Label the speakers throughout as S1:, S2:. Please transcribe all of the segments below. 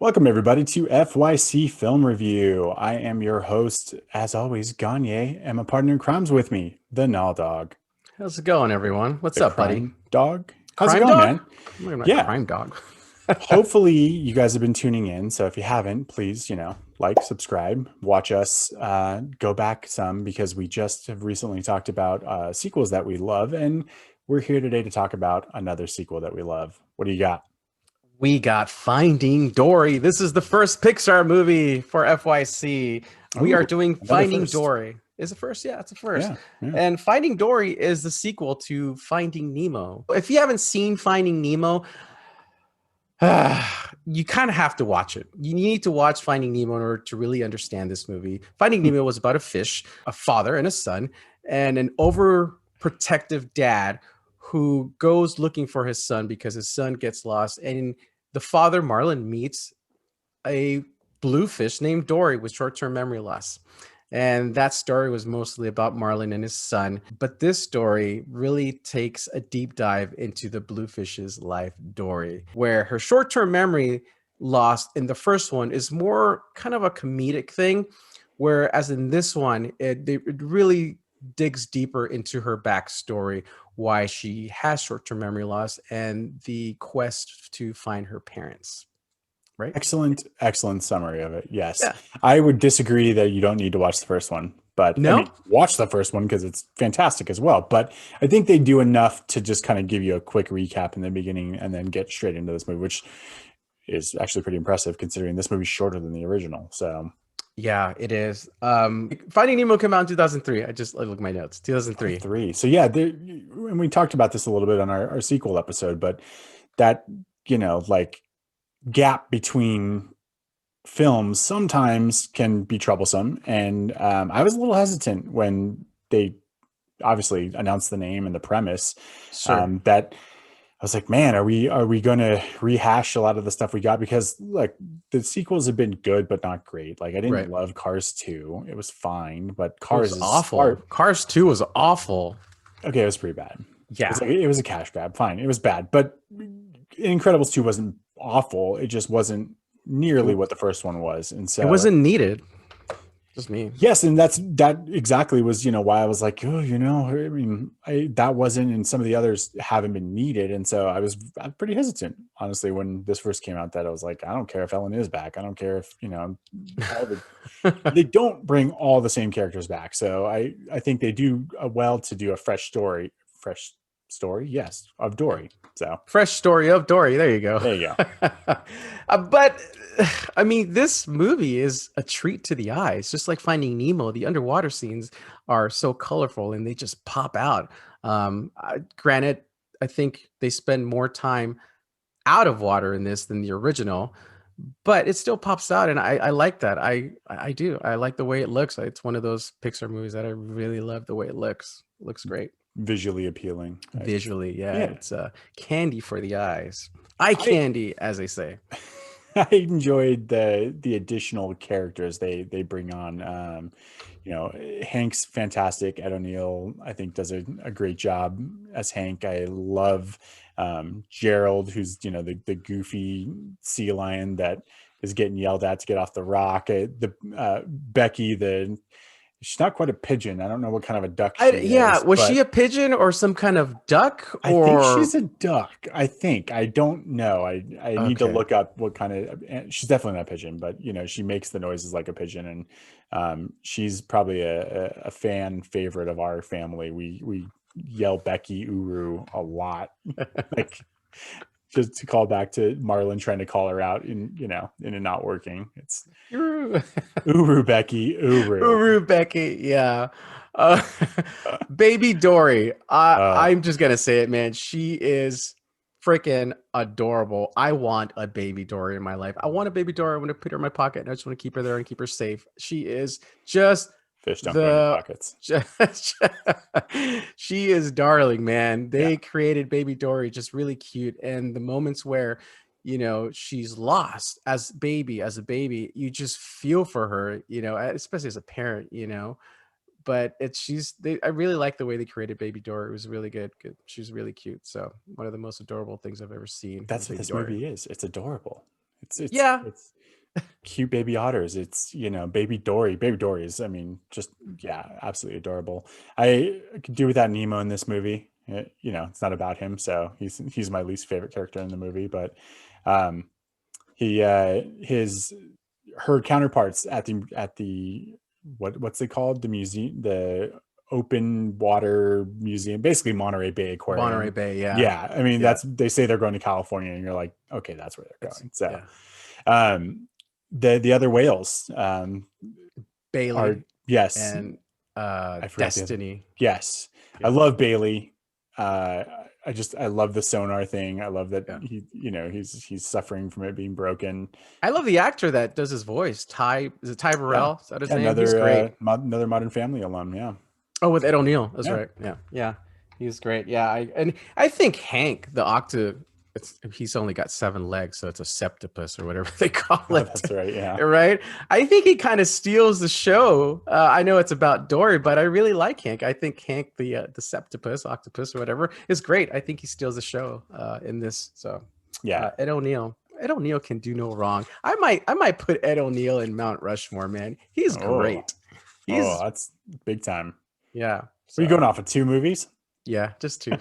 S1: Welcome, everybody, to FYC Film Review. I am your host, as always, Gagne, and my partner in crimes with me, the Null Dog.
S2: How's it going, everyone? What's
S1: The
S2: up, buddy?
S1: Crime Dog. How's it
S2: Crime
S1: going,
S2: dog?
S1: man?
S2: I'm not
S1: Yeah.
S2: crime dog.
S1: Hopefully, you guys have been tuning in. So if you haven't, please, like, subscribe, watch us go back some because we just have recently talked about sequels that we love. And we're here today to talk about another sequel that we love. What do you got?
S2: We got Finding Dory. This is the first Pixar movie for FYC. We are
S1: Oh,
S2: doing
S1: another
S2: Finding
S1: first.
S2: Dory. Is it first? Yeah, it's a first.
S1: Yeah. Yeah.
S2: And Finding Dory is the sequel to Finding Nemo. If you haven't seen Finding Nemo, you kind of have to watch it. You need to watch Finding Nemo in order to really understand this movie. Finding Nemo was about a fish, a father and a son, and an overprotective dad who goes looking for his son because his son gets lost. And the father, Marlin, meets a blue fish named Dory with short-term memory loss. And that story was mostly about Marlin and his son. But this story really takes a deep dive into the bluefish's life, Dory, where her short-term memory loss in the first one is more kind of a comedic thing, whereas in this one, it really digs deeper into her backstory, why she has short-term memory loss and the quest to find her parents. Right?
S1: Excellent summary of it. Yes.
S2: Yeah.
S1: I would disagree that you don't need to watch the first one, but I mean,
S2: No?
S1: watch the first one because it's fantastic as well. But I think they do enough to just kind of give you a quick recap in the beginning and then get straight into this movie, which is actually pretty impressive considering this movie's shorter than the original. So,
S2: Yeah, it is. Finding Nemo came out in 2003. I look at my notes. 2003.
S1: three. So, yeah, and we talked about this a little bit on our sequel episode, but that, like gap between films sometimes can be troublesome. And I was a little hesitant when they obviously announced the name and the premise.
S2: Sure.
S1: That I was like, man, are we going to rehash a lot of the stuff we got? Because like the sequels have been good, but not great. Like I didn't
S2: Right.
S1: love Cars 2. It was fine, but
S2: It was
S1: Cars is
S2: awful. Cars 2 was awful.
S1: okay. It was pretty bad.
S2: Yeah.
S1: It was a cash grab. Fine. It was bad, but Incredibles 2 wasn't awful. It just wasn't nearly what the first one was. And
S2: It
S1: so
S2: wasn't needed. Just me.
S1: yes, and that exactly was, why I was like, oh, I mean, that wasn't, and some of the others haven't been needed, and so I was pretty hesitant, honestly, when this first came out. That I was like, I don't care if Ellen is back. I don't care if all the they don't bring all the same characters back. So I think they do well to do a fresh story, yes, of Dory. So
S2: Fresh story of Dory. There you go.
S1: there you
S2: But I mean, this movie is a treat to the eye. It's just like Finding Nemo. The underwater scenes are so colorful and they just pop out. Granted, I think they spend more time out of water in this than the original, but it still pops out, and I like that. I do. I like the way it looks. It's one of those Pixar movies that I really love the way it looks. It looks great.
S1: visually appealing.
S2: Visually, yeah,
S1: Yeah,
S2: it's candy for the eyes. Eye
S1: I
S2: candy, as they say.
S1: I enjoyed the additional characters they bring on. Hank's fantastic. Ed O'Neill, I think, does a great job as Hank. I love Gerald, who's the goofy sea lion that is getting yelled at to get off the rock. The Becky, she's not quite a pigeon. I don't know what kind of a duck she
S2: Yeah,
S1: is,
S2: was she
S1: but
S2: a pigeon or some kind of duck
S1: I think
S2: or
S1: she's a duck. I think. I don't know. I need to
S2: okay?
S1: look up what kind of. She's definitely not a pigeon, but she makes the noises like a pigeon, and she's probably a fan favorite of our family. We yell Becky Uru a lot, like just to call back to Marlon trying to call her out in it not working. It's
S2: Uru,
S1: Uru Becky Uru.
S2: Uru Becky, yeah. Uh, Baby Dory.
S1: Uh,
S2: I'm just gonna say it, man. She is freaking adorable. I want a baby Dory in my life. I want a baby Dory. I want to put her in my pocket, and I just want to keep her there and keep her safe. She is just
S1: Fish don't go in your
S2: the
S1: pockets.
S2: she is darling, man.
S1: Yeah.
S2: They created baby Dory just really cute, and the moments where she's lost as a baby, you just feel for her, especially as a parent, but I really like the way they created baby Dory. It was really good. She was really cute. So one of the most adorable things I've ever seen was
S1: That's what
S2: baby
S1: this
S2: Dory.
S1: movie is. It's adorable.
S2: Yeah.
S1: It's cute baby otters. It's, you know, baby Dory. Baby Dory is, I mean, just yeah, absolutely adorable. I could do without Nemo in this movie. You know, it's not about him, so he's my least favorite character in the movie. But um, he his her counterparts at the what's it called, the museum, the open water museum, basically Monterey Bay
S2: Monterey
S1: Aquarium.
S2: Bay. Yeah.
S1: Yeah, I mean
S2: Yeah.
S1: that's, they say they're going to California, and you're like, okay, that's where they're
S2: It's
S1: going. So
S2: yeah.
S1: um the other whales are,
S2: Bailey
S1: yes,
S2: and
S1: I forgot the other,
S2: Destiny.
S1: yes, I
S2: Yeah.
S1: love Bailey. uh I love the sonar thing. I love that
S2: Yeah.
S1: he, you know, he's suffering from it being broken.
S2: I love the actor that does his voice. Ty, is it Ty
S1: Yeah.
S2: Burrell? Is that his
S1: Yeah,
S2: name? He's
S1: another
S2: great.
S1: another Modern Family alum. Yeah.
S2: Oh, with Ed O'Neill. That's
S1: Yeah.
S2: right. Yeah. Yeah. He's great. Yeah. And I think Hank, the octa, he's only got 7 legs, so it's a septopus or whatever they call
S1: Oh,
S2: it.
S1: that's right. Yeah.
S2: Right. I think he kind of steals the show. I know it's about Dory, but I really like Hank. I think Hank, the septopus, octopus, or whatever, is great. I think he steals the show in this. So
S1: Yeah.
S2: Ed O'Neill. Ed O'Neill can do no wrong. I might put Ed O'Neill in Mount Rushmore, man. He's
S1: Oh,
S2: great.
S1: oh,
S2: He's
S1: that's big time.
S2: yeah.
S1: Were you going
S2: So
S1: off of 2 movies?
S2: yeah, just two.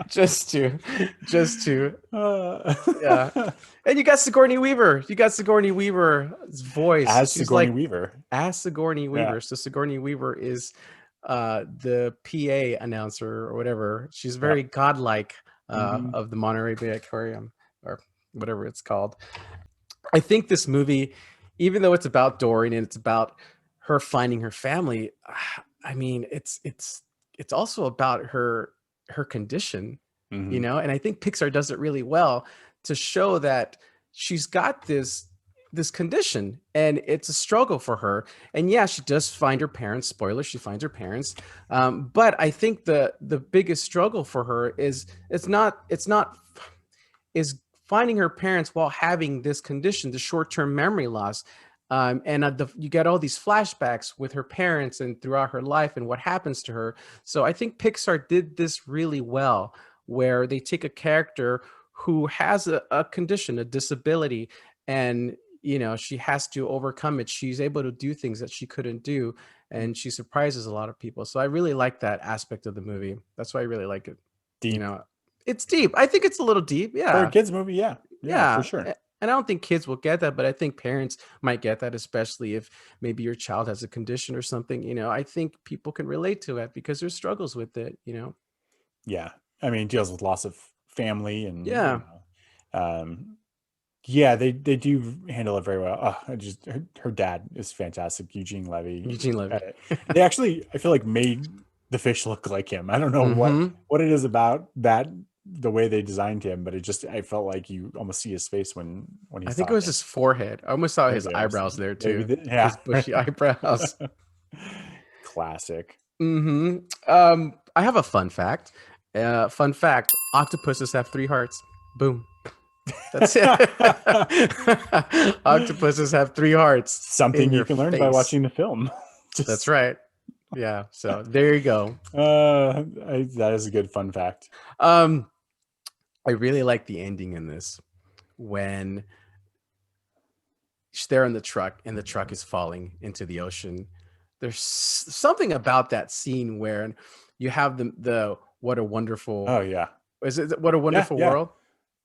S2: just two. Just two.
S1: Uh,
S2: Yeah. And you got Sigourney Weaver. You got Sigourney Weaver's voice.
S1: as
S2: She's
S1: Sigourney
S2: like
S1: Weaver.
S2: as Sigourney
S1: Yeah.
S2: Weaver. So Sigourney Weaver is the PA announcer or whatever. She's very
S1: Yep.
S2: godlike
S1: Hmm.
S2: of the Monterey Bay Aquarium or whatever it's called. I think this movie, even though it's about Dory and it's about her finding her family, I mean, it's also about her condition, you
S1: Hmm.
S2: know. And I think Pixar does it really well to show that she's got this condition and it's a struggle for her. And yeah, she does find her parents. Spoiler: she finds her parents. But I think the biggest struggle for her is it's not is finding her parents while having this condition, the short-term memory loss. You get all these flashbacks with her parents and throughout her life and what happens to her. So I think Pixar did this really well, where they take a character who has a condition, a disability, and she has to overcome it. She's able to do things that she couldn't do, and she surprises a lot of people. So I really like that aspect of the movie. That's why I really like it. You
S1: Deep
S2: know, it's deep. I think it's a little deep.
S1: for a
S2: Yeah.
S1: kids movie. Yeah. Yeah, for
S2: Yeah.
S1: sure.
S2: And I don't think kids will get that, but I think parents might get that, especially if maybe your child has a condition or something. I think people can relate to it because there's struggles with it.
S1: Yeah. I mean, it deals with loss of family, and
S2: Yeah.
S1: yeah, they do handle it very well. Her dad is fantastic, Eugene Levy.
S2: Eugene Levy.
S1: They actually, I feel like, made the fish look like him. I don't know
S2: Hmm.
S1: what it is about that, the way they designed him, but I felt like you almost see his face when
S2: I
S1: he's
S2: think it was
S1: talking.
S2: his forehead. I almost saw his
S1: Maybe
S2: eyebrows there
S1: maybe
S2: too.
S1: yeah.
S2: His bushy eyebrows.
S1: Classic.
S2: Hmm. I have a fun fact. Fun fact: octopuses have 3 hearts. Boom. That's it. Octopuses have 3 hearts in
S1: Something you
S2: your
S1: can learn by
S2: face.
S1: watching the film.
S2: That's
S1: Just
S2: right. Yeah. So there you go.
S1: that is a good fun fact.
S2: Um, I really like the ending in this when they're in the truck and the truck is falling into the ocean. There's something about that scene where you have the what a wonderful
S1: Oh yeah.
S2: is it what a
S1: Yeah,
S2: wonderful
S1: yeah.
S2: world?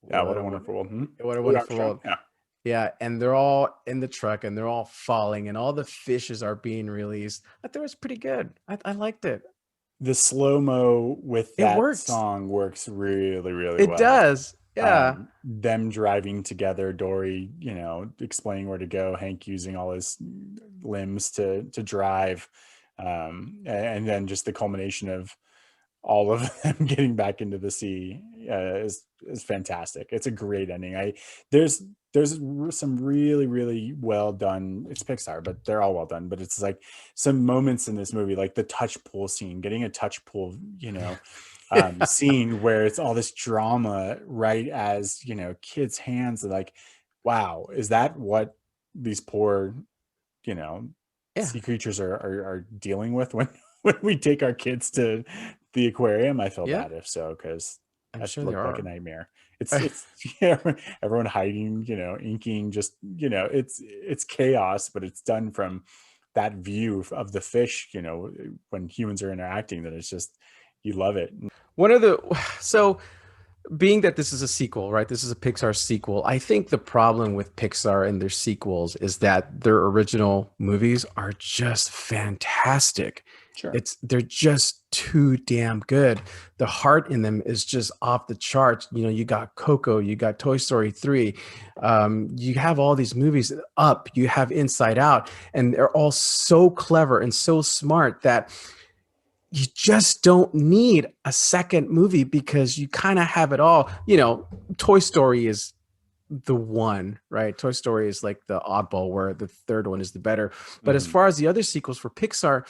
S1: Yeah, what
S2: What
S1: a
S2: a
S1: wonderful world. Mhm.
S2: what a
S1: Louis
S2: wonderful
S1: Armstrong.
S2: world.
S1: Yeah.
S2: Yeah, and they're all in the truck and they're all falling and all the fishes are being released. I thought it was pretty good. I liked it.
S1: The slow-mo with
S2: It
S1: that
S2: works.
S1: song works really, really
S2: It
S1: well.
S2: does. Yeah.
S1: Them driving together, Dory, explaining where to go, Hank using all his limbs to drive, and then just the culmination of all of them getting back into the sea is fantastic. It's a great ending. There's some really, really well done. It's Pixar, but they're all well done. But it's like some moments in this movie, like the touch pool scene, getting a touch pool, scene where it's all this drama right as kids' hands are like, wow, is that what these poor you know
S2: Yeah.
S1: sea creatures are dealing with when when we take our kids to the aquarium? I feel
S2: Yeah.
S1: bad if so, because
S2: I'm
S1: that
S2: sure there
S1: looked like a
S2: are.
S1: nightmare. It's yeah, everyone hiding, inking, just it's chaos, but it's done from that view of the fish, when humans are interacting, that it's just, you love it.
S2: One of the so being that this is a sequel, right? This is a Pixar sequel. I think the problem with Pixar and their sequels is that their original movies are just fantastic.
S1: Sure.
S2: They're just too damn good. The heart in them is just off the charts. You got Coco, you got Toy Story 3, you have all these movies, Up, you have Inside Out, and they're all so clever and so smart that you just don't need a second movie because you kind of have it all. Toy Story is the one, right? Toy Story is like the oddball where the third one is the better. But as far as the other sequels for Pixar,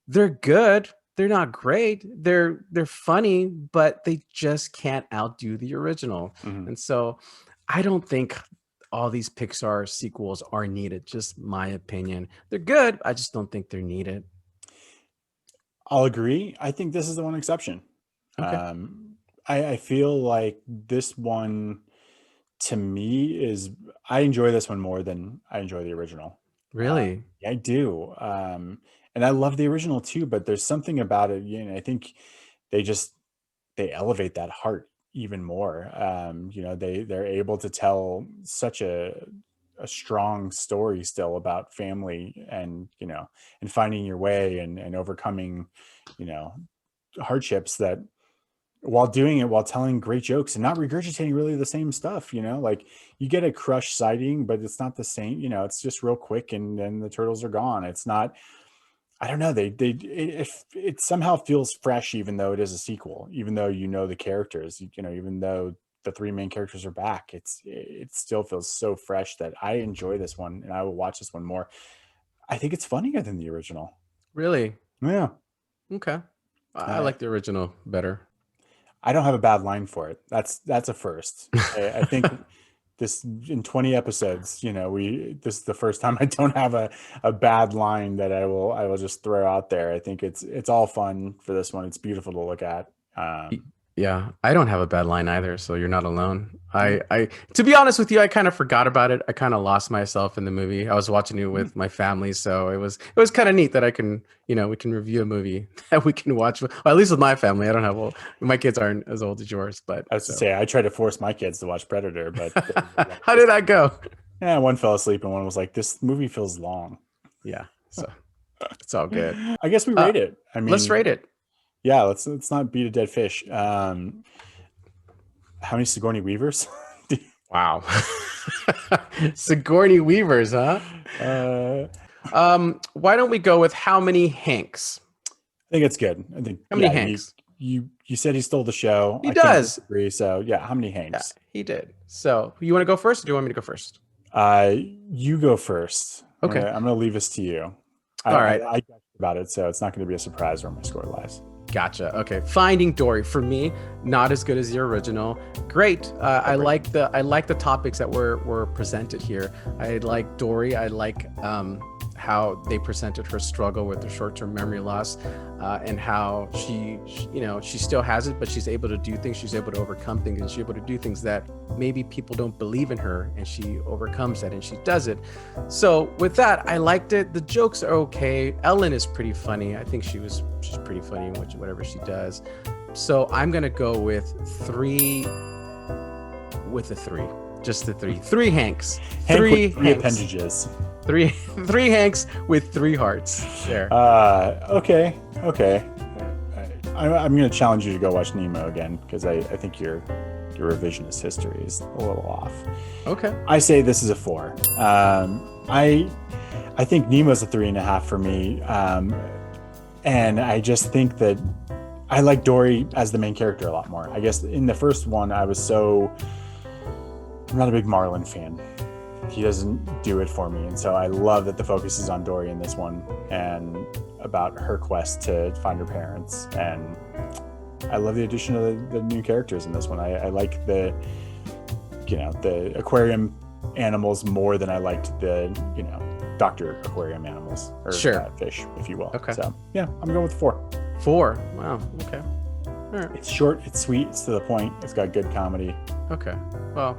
S2: they're good. They're not great. They're funny, but they just can't outdo the original.
S1: Mhm.
S2: And so I don't think all these Pixar sequels are needed. Just my opinion. They're good. I just don't think they're needed.
S1: I'll agree. I think this is the one exception.
S2: Okay.
S1: I feel like this one, to me, is, I enjoy this one more than I enjoy the original.
S2: Really?
S1: Yeah, I do. And I love the original too, but there's something about it. I think they just, they elevate that heart even more. They're able to tell such a strong story still about family, and and finding your way, and overcoming hardships, that while doing it, while telling great jokes and not regurgitating really the same stuff. Like, you get a Crush sighting, but it's not the same. It's just real quick, and then the turtles are gone. It's not, I don't know, it somehow feels fresh, even though it is a sequel, even though the characters, even though the three main characters are back, it still feels so fresh that I enjoy this one, and I will watch this one more. I think it's funnier than the original.
S2: Really?
S1: Yeah.
S2: Okay. I
S1: Uh,
S2: like the original better.
S1: I don't have a bad line for it. That's a first. I think this, in 20 episodes, this is the first time I don't have a bad line that I will just throw out there. I think it's all fun for this one. It's beautiful to look at.
S2: Y- Yeah, I don't have a bad line either, so you're not alone. I to be honest with you, I kind of forgot about it. I kind of lost myself in the movie. I was watching it with my family, so it was kind of neat that we can review a movie that we can watch. Well, at least with my family, I don't have my kids aren't as old as yours, but
S1: I was to say, I tried to force my kids to watch Predator, but
S2: how did that go?
S1: one fell asleep and one was like, "This movie feels long."
S2: Yeah, so it's all good.
S1: I guess we
S2: Uh,
S1: rate it. I
S2: let's
S1: mean,
S2: rate it.
S1: yeah, let's not beat a dead fish. How many Sigourney Weavers?
S2: Wow. Sigourney Weavers, huh?
S1: I
S2: Why don't we go with how many Hanks?
S1: think it's good. I think,
S2: How many
S1: yeah,
S2: Hanks?
S1: you said he stole the show.
S2: He
S1: I can't
S2: does.
S1: disagree. So yeah, how many
S2: Yeah,
S1: Hanks?
S2: he did. So you want to go first, or do you want me to go first?
S1: You go first.
S2: Okay.
S1: I'm gonna leave this to you.
S2: All right.
S1: I got about it, so it's not going to be a surprise where my score lies.
S2: Gotcha. Okay. Finding Dory, for me, not as good as the original. Great. I like the topics that were presented here. I like Dory. I like how they presented her struggle with the short-term memory loss, and how she still has it, but she's able to do things. She's able to overcome things, and she's able to do things that maybe people don't believe in her, and she overcomes that and she does it. So with that, I liked it. The jokes are okay. Ellen is pretty funny. I think she's pretty funny in whatever she does. So I'm gonna go with three. With the three, just the three. Three Hanks.
S1: Hank
S2: Three
S1: with three
S2: Hanks.
S1: appendages.
S2: Three Hanks with three hearts. There.
S1: Okay. I'm going to challenge you to go watch Nemo again, because I think your revisionist history is a little off.
S2: Okay.
S1: I say this is a 4. I think Nemo's a 3.5 for me, and I just think that I like Dory as the main character a lot more. I guess in the first one, I'm not a big Marlin fan. He doesn't do it for me, and so I love that the focus is on Dory in this one, and about her quest to find her parents. And I love the addition of the new characters in this one. I like the aquarium animals more than I liked the Dr. Aquarium animals, or
S2: Sure.
S1: fish, if you will.
S2: Okay.
S1: So yeah, I'm going with 4.
S2: 4. Wow. Okay. All right.
S1: It's short, it's sweet, it's to the point, it's got good comedy.
S2: Okay. Well,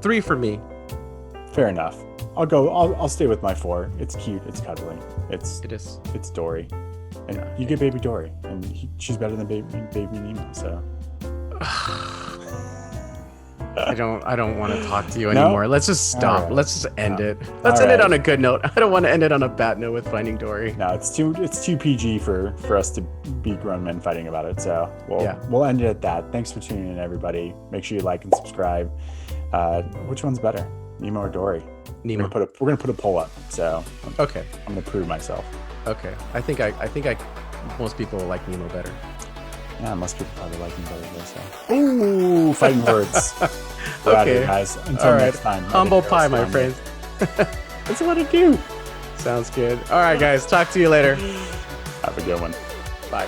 S2: 3 for me.
S1: Fair enough. I'll stay with my 4. It's cute, it's cuddly.
S2: It is.
S1: It's Dory. And
S2: Yeah.
S1: you get baby Dory, and she's better than baby Nemo, so.
S2: I don't want to talk to you
S1: No?
S2: anymore. Let's just stop.
S1: Right.
S2: Let's just end
S1: No.
S2: it. Let's end it
S1: right.
S2: on a good note. I don't want to end it on a bad note with Finding Dory.
S1: No, it's too PG for us to be grown men fighting about it. So
S2: Yeah.
S1: we'll end it at that. Thanks for tuning in, everybody. Make sure you like and subscribe. Which one's better, Nemo or Dory?
S2: Nemo.
S1: We're gonna put a poll up. So
S2: Okay.
S1: I'm gonna prove myself.
S2: Okay. I think most people like Nemo better.
S1: Yeah, most people probably like me better though. So. Ooh, fighting words. We're out of here, guys. Until
S2: All right.
S1: next time.
S2: Humble pie, my friends.
S1: That's what I do.
S2: Sounds good. All right, guys. Talk to you later.
S1: Have a good one.
S2: Bye.